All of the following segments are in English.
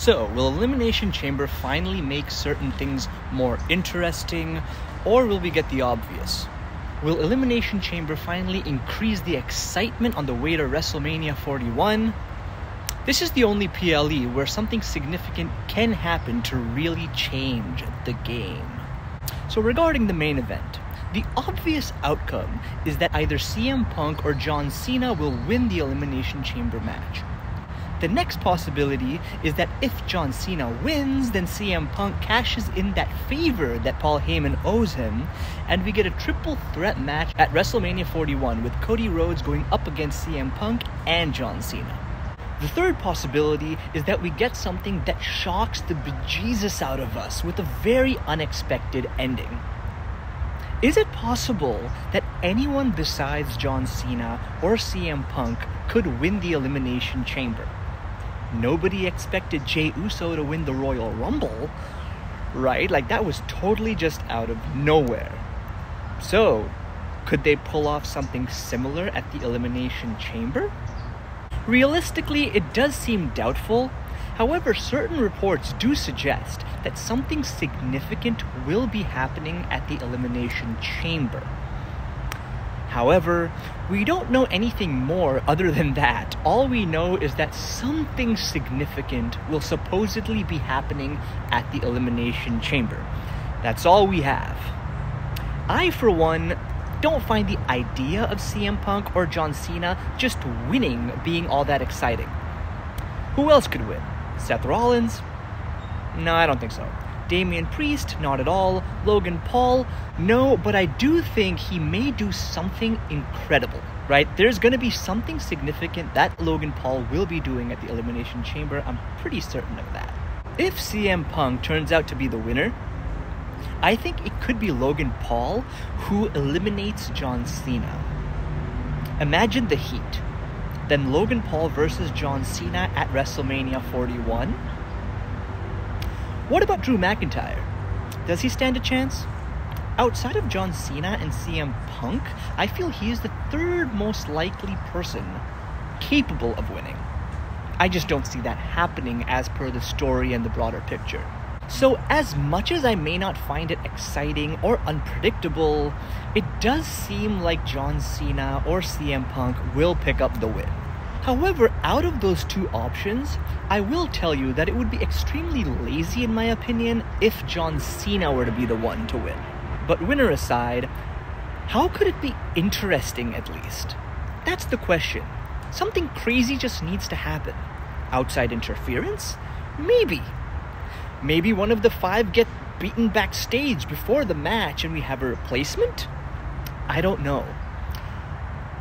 So, will Elimination Chamber finally make certain things more interesting, or will we get the obvious? Will Elimination Chamber finally increase the excitement on the way to WrestleMania 41? This is the only PLE where something significant can happen to really change the game. So regarding the main event, the obvious outcome is that either CM Punk or John Cena will win the Elimination Chamber match. The next possibility is that if John Cena wins, then CM Punk cashes in that favor that Paul Heyman owes him, and we get a triple threat match at WrestleMania 41 with Cody Rhodes going up against CM Punk and John Cena. The third possibility is that we get something that shocks the bejesus out of us with a very unexpected ending. Is it possible that anyone besides John Cena or CM Punk could win the Elimination Chamber? Nobody expected Jey Uso to win the Royal Rumble, right? Like, that was totally just out of nowhere. So, could they pull off something similar at the Elimination Chamber? Realistically, it does seem doubtful. However, certain reports do suggest that something significant will be happening at the Elimination Chamber. However, we don't know anything more other than that. All we know is that something significant will supposedly be happening at the Elimination Chamber. That's all we have. I, for one, don't find the idea of CM Punk or John Cena just winning being all that exciting. Who else could win? Seth Rollins? No, I don't think so. Damian Priest? Not at all. Logan Paul? No, but I do think he may do something incredible, right? There's going to be something significant that Logan Paul will be doing at the Elimination Chamber. I'm pretty certain of that. If CM Punk turns out to be the winner, I think it could be Logan Paul who eliminates John Cena. Imagine the heat. Then Logan Paul versus John Cena at WrestleMania 41. What about Drew McIntyre? Does he stand a chance? Outside of John Cena and CM Punk, I feel he is the third most likely person capable of winning. I just don't see that happening as per the story and the broader picture. So as much as I may not find it exciting or unpredictable, it does seem like John Cena or CM Punk will pick up the win. However, out of those two options, I will tell you that it would be extremely lazy in my opinion if John Cena were to be the one to win. But winner aside, how could it be interesting at least? That's the question. Something crazy just needs to happen. Outside interference? Maybe. Maybe one of the five get beaten backstage before the match and we have a replacement? I don't know.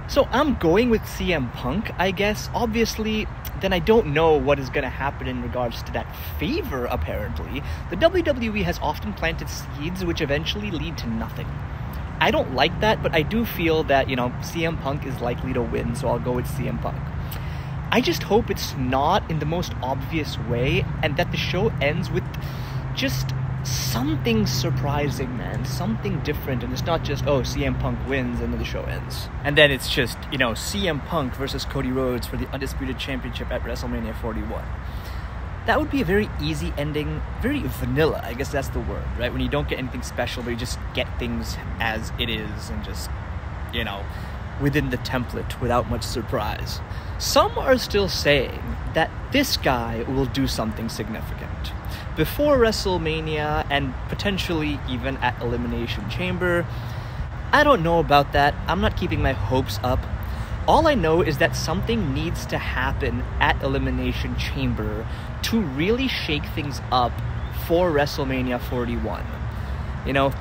So I'm going with CM Punk, I guess. Obviously, then I don't know what is going to happen in regards to that favor, apparently. The WWE has often planted seeds which eventually lead to nothing. I don't like that, but I do feel that, CM Punk is likely to win, so I'll go with CM Punk. I just hope it's not in the most obvious way and that the show ends with just something surprising, man. Something different, and it's not just, CM Punk wins and then the show ends. And then it's just, CM Punk versus Cody Rhodes for the Undisputed Championship at WrestleMania 41. That would be a very easy ending, very vanilla, I guess that's the word, right? When you don't get anything special, but you just get things as it is and just, within the template without much surprise. Some are still saying that this guy will do something significant before WrestleMania and potentially even at Elimination Chamber. I don't know about that. I'm not keeping my hopes up. All I know is that something needs to happen at Elimination Chamber to really shake things up for WrestleMania 41.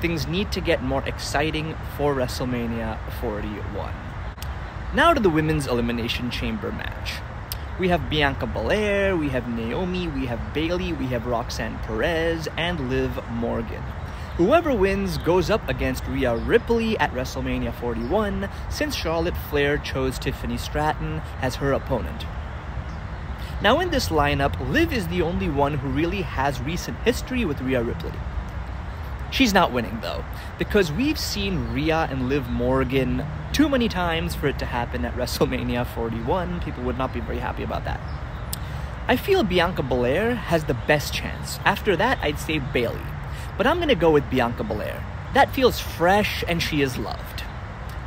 Things need to get more exciting for WrestleMania 41. Now to the Women's Elimination Chamber match. We have Bianca Belair, we have Naomi, we have Bayley, we have Roxanne Perez, and Liv Morgan. Whoever wins goes up against Rhea Ripley at WrestleMania 41, since Charlotte Flair chose Tiffany Stratton as her opponent. Now in this lineup, Liv is the only one who really has recent history with Rhea Ripley. She's not winning though, because we've seen Rhea and Liv Morgan too many times for it to happen at WrestleMania 41. People would not be very happy about that. I feel Bianca Belair has the best chance. After that, I'd say Bayley. But I'm gonna go with Bianca Belair. That feels fresh and she is loved.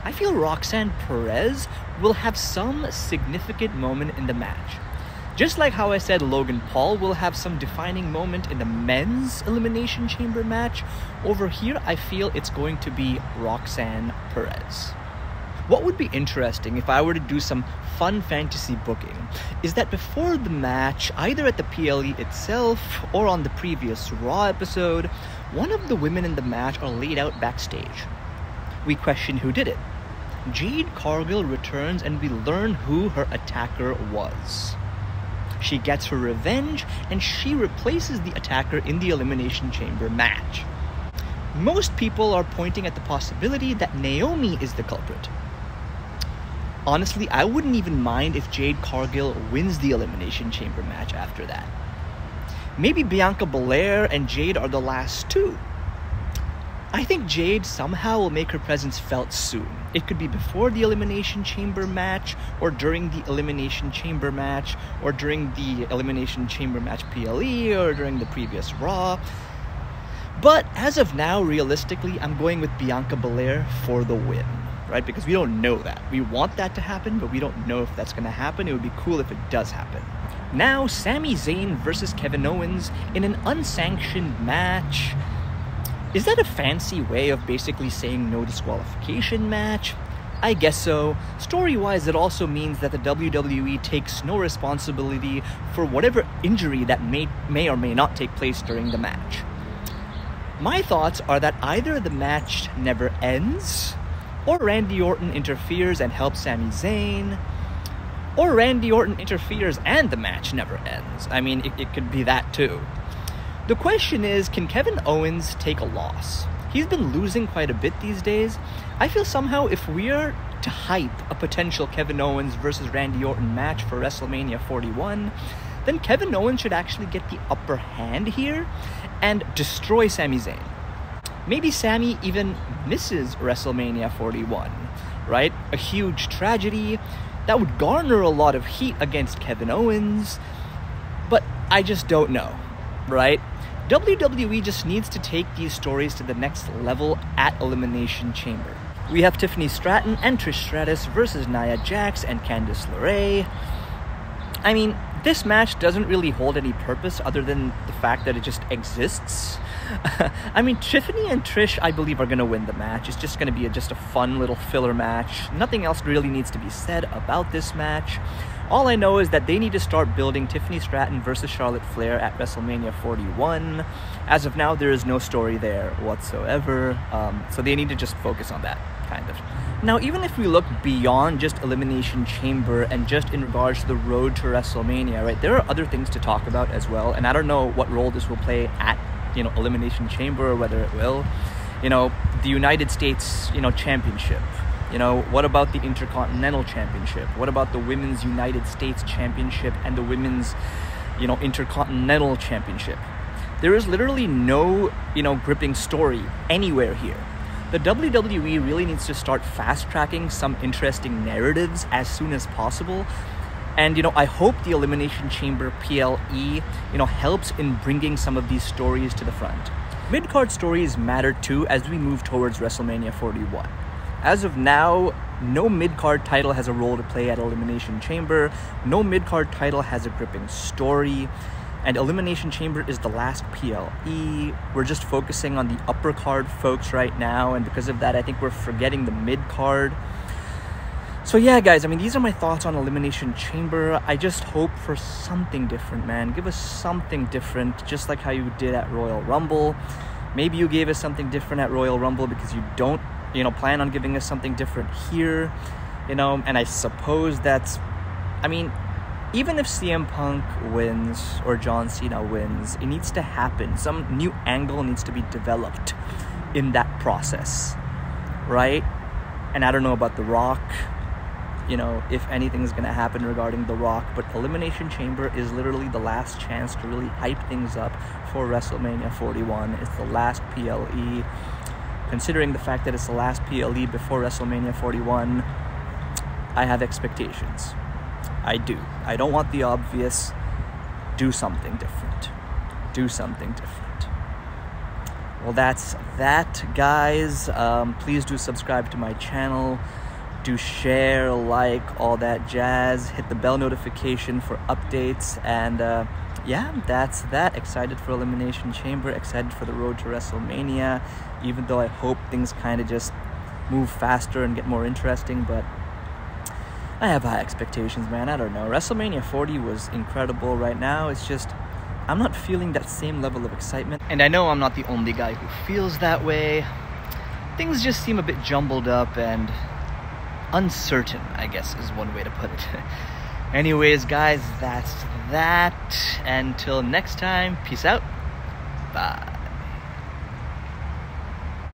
I feel Roxanne Perez will have some significant moment in the match. Just like how I said Logan Paul will have some defining moment in the men's Elimination Chamber match, over here I feel it's going to be Roxanne Perez. What would be interesting if I were to do some fun fantasy booking is that before the match, either at the PLE itself or on the previous Raw episode, one of the women in the match are laid out backstage. We question who did it. Jade Cargill returns and we learn who her attacker was. She gets her revenge and she replaces the attacker in the Elimination Chamber match. Most people are pointing at the possibility that Naomi is the culprit. Honestly, I wouldn't even mind if Jade Cargill wins the Elimination Chamber match after that. Maybe Bianca Belair and Jade are the last two. I think Jade somehow will make her presence felt soon. It could be before the Elimination Chamber match, or during the Elimination Chamber match, or during the Elimination Chamber match PLE, or during the previous Raw. But as of now, realistically, I'm going with Bianca Belair for the win. Right? Because we don't know that. We want that to happen, but we don't know if that's going to happen. It would be cool if it does happen. Now, Sami Zayn versus Kevin Owens in an unsanctioned match. Is that a fancy way of basically saying no disqualification match? I guess so. Story-wise, it also means that the WWE takes no responsibility for whatever injury that may or may not take place during the match. My thoughts are that either the match never ends, or Randy Orton interferes and helps Sami Zayn, or Randy Orton interferes and the match never ends. I mean, it could be that too. The question is, can Kevin Owens take a loss? He's been losing quite a bit these days. I feel somehow if we're to hype a potential Kevin Owens versus Randy Orton match for WrestleMania 41, then Kevin Owens should actually get the upper hand here and destroy Sami Zayn. Maybe Sami even misses WrestleMania 41, right? A huge tragedy that would garner a lot of heat against Kevin Owens, but I just don't know, right? WWE just needs to take these stories to the next level at Elimination Chamber. We have Tiffany Stratton and Trish Stratus versus Nia Jax and Candice LeRae. I mean, this match doesn't really hold any purpose other than the fact that it just exists. I mean, Tiffany and Trish, I believe, are going to win the match. It's just going to be just a fun little filler match. Nothing else really needs to be said about this match. All I know is that they need to start building Tiffany Stratton versus Charlotte Flair at WrestleMania 41. As of now, there is no story there whatsoever. So they need to just focus on that, kind of. Now, even if we look beyond just Elimination Chamber and just in regards to the road to WrestleMania, right, there are other things to talk about as well. And I don't know what role this will play at, Elimination Chamber, or whether it will. The United States, Championship. What about the Intercontinental Championship? What about the Women's United States Championship and the Women's, Intercontinental Championship? There is literally no, gripping story anywhere here. The WWE really needs to start fast-tracking some interesting narratives as soon as possible. And, I hope the Elimination Chamber PLE, helps in bringing some of these stories to the front. Mid-card stories matter too as we move towards WrestleMania 41. As of now, no mid-card title has a role to play at Elimination Chamber. No mid-card title has a gripping story. And Elimination Chamber is the last PLE. We're just focusing on the upper card folks right now. And because of that, I think we're forgetting the mid-card. So yeah, guys, these are my thoughts on Elimination Chamber. I just hope for something different, man. Give us something different, just like how you did at Royal Rumble. Maybe you gave us something different at Royal Rumble because you don't plan on giving us something different here, and I suppose that's, even if CM Punk wins or John Cena wins, it needs to happen. Some new angle needs to be developed in that process, right? And I don't know about The Rock, if anything is going to happen regarding The Rock, but Elimination Chamber is literally the last chance to really hype things up for WrestleMania 41. It's the last PLE. Considering the fact that it's the last PLE before WrestleMania 41, I have expectations. I do. I don't want the obvious, do something different. Do something different. Well, that's that, guys. Please do subscribe to my channel. Do share, like, all that jazz. Hit the bell notification for updates. And yeah, that's that. Excited for Elimination Chamber. Excited for the road to WrestleMania. Even though I hope things kind of just move faster and get more interesting. But I have high expectations, man. I don't know. WrestleMania 40 was incredible. Right now, it's just, I'm not feeling that same level of excitement. And I know I'm not the only guy who feels that way. Things just seem a bit jumbled up and uncertain, I guess is one way to put it. Anyways, guys, that's that. Until next time, peace out. Bye.